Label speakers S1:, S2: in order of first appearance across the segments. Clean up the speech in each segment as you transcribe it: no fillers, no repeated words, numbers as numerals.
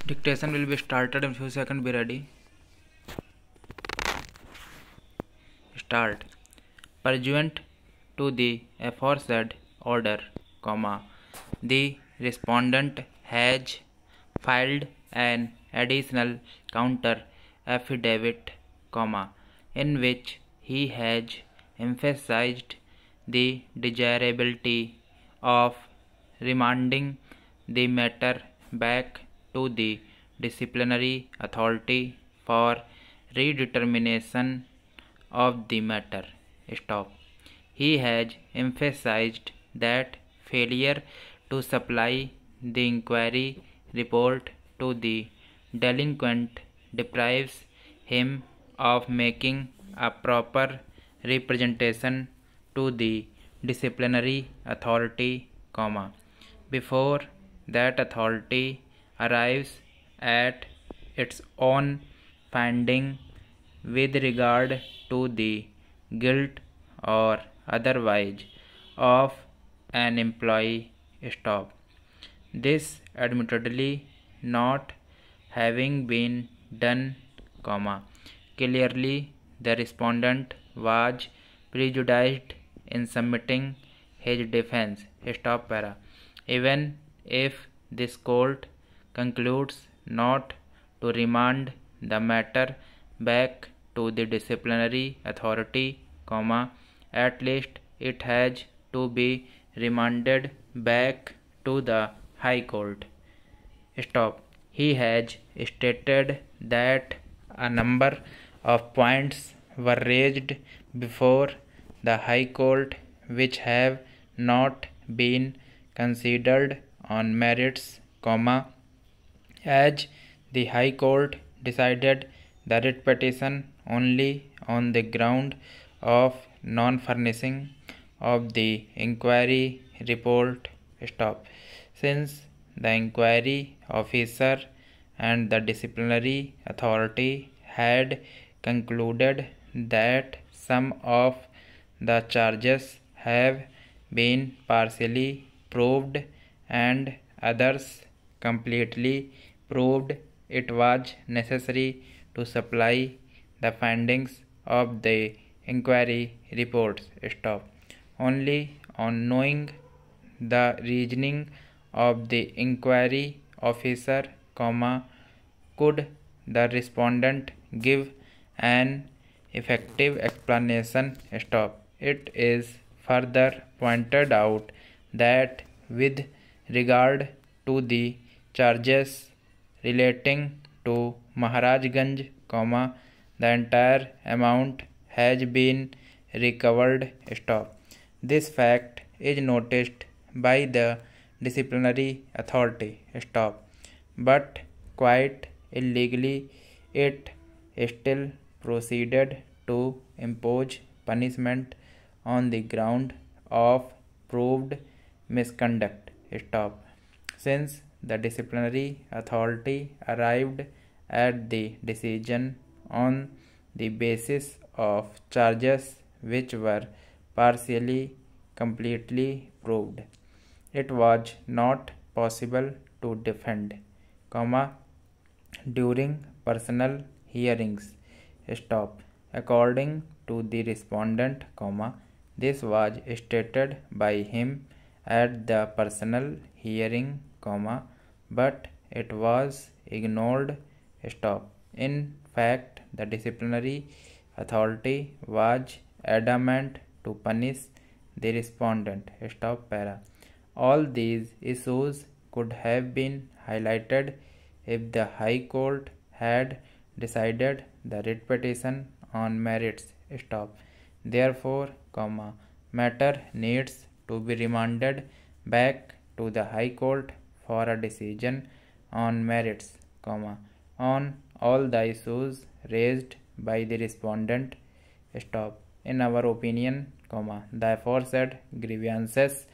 S1: Dictation will be started in few seconds. Be ready. Start. Pursuant to the aforesaid order, the respondent has filed an additional counter affidavit, in which he has emphasized the desirability of remanding the matter back to the disciplinary authority for redetermination of the matter. Stop. He has emphasized that failure to supply the inquiry report to the delinquent deprives him of making a proper representation to the disciplinary authority, before that authority arrives at its own finding with regard to the guilt or otherwise of an employee. Stop. This admittedly not having been done, clearly the respondent was prejudiced in submitting his defense. Stop para. Even if this court concludes not to remand the matter back to the disciplinary authority, at least it has to be remanded back to the High Court. Stop. He has stated that a number of points were raised before the High Court which have not been considered on merits, as the High Court decided the writ petition only on the ground of non-furnishing of the inquiry report. Stop. Since the inquiry officer and the disciplinary authority had concluded that some of the charges have been partially proved and others completely proved, it was necessary to supply the findings of the inquiry reports. Stop. Only on knowing the reasoning of the inquiry officer, could the respondent give an effective explanation. Stop. It is further pointed out that with regard to the charges relating to Maharajganj, the entire amount has been recovered. Stop. This fact is noticed by the disciplinary authority. Stop. But quite illegally, it still proceeded to impose punishment on the ground of proved misconduct. Stop. Since the disciplinary authority arrived at the decision on the basis of charges which were partially, completely proved, it was not possible to defend, during personal hearings. Stop. According to the respondent, this was stated by him at the personal hearing, but it was ignored. Stop. In fact, the disciplinary authority was adamant to punish the respondent. Stop para. All these issues could have been highlighted if the High Court had decided the writ petition on merits. Stop. Therefore, matter needs to be remanded back to the High Court for a decision on merits, on all the issues raised by the respondent. Stop. In our opinion, the aforesaid grievances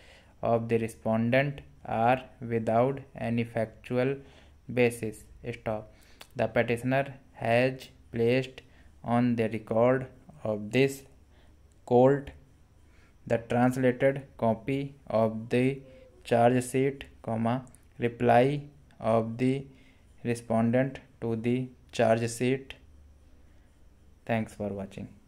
S1: of the respondent are without any factual basis. Stop. The petitioner has placed on the record of this court the translated copy of the charge sheet, reply of the respondent to the charge sheet. Thanks for watching.